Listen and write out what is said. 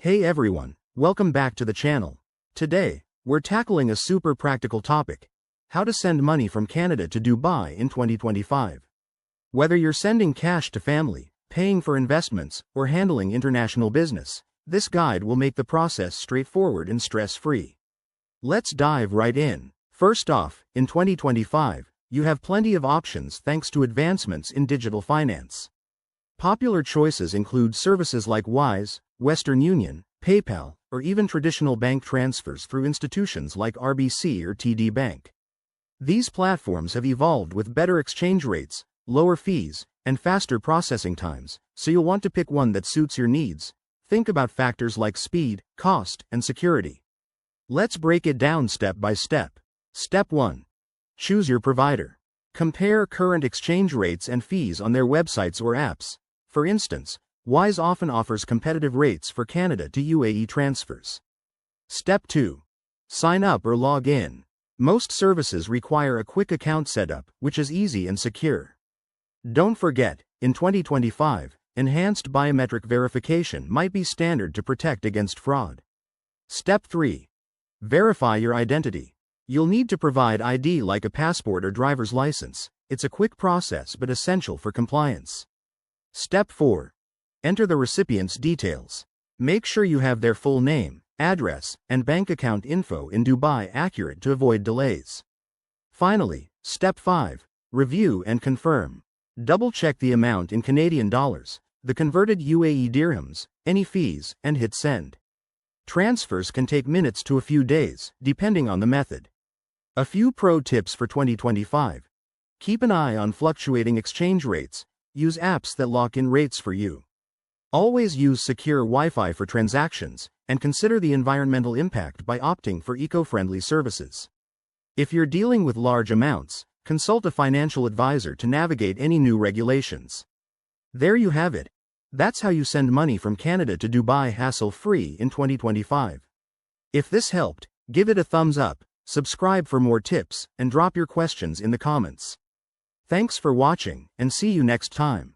Hey everyone, welcome back to the channel. Today, we're tackling a super practical topic: how to send money from Canada to Dubai in 2025. Whether you're sending cash to family, paying for investments, or handling international business, this guide will make the process straightforward and stress-free. Let's dive right in. First off, in 2025, you have plenty of options thanks to advancements in digital finance. Popular choices include services like Wise, Western Union, PayPal, or even traditional bank transfers through institutions like RBC or TD Bank. These platforms have evolved with better exchange rates, lower fees, and faster processing times, so you'll want to pick one that suits your needs. Think about factors like speed, cost, and security. Let's break it down step by step. Step 1. Choose your provider. Compare current exchange rates and fees on their websites or apps. For instance, Wise often offers competitive rates for Canada to UAE transfers. Step 2. Sign up or log in. Most services require a quick account setup, which is easy and secure. Don't forget, in 2025, enhanced biometric verification might be standard to protect against fraud. Step 3. Verify your identity. You'll need to provide ID like a passport or driver's license. It's a quick process but essential for compliance. Step 4. Enter the recipient's details. Make sure you have their full name, address, and bank account info in Dubai accurate to avoid delays. Finally, Step 5. Review and confirm. Double-check the amount in Canadian dollars, the converted UAE dirhams, any fees, and hit send. Transfers can take minutes to a few days, depending on the method. A few pro tips for 2025. Keep an eye on fluctuating exchange rates. Use apps that lock in rates for you. Always use secure Wi-Fi for transactions, and consider the environmental impact by opting for eco-friendly services. If you're dealing with large amounts, consult a financial advisor to navigate any new regulations. There you have it. That's how you send money from Canada to Dubai hassle-free in 2025. If this helped, give it a thumbs up, subscribe for more tips, and drop your questions in the comments. Thanks for watching, and see you next time.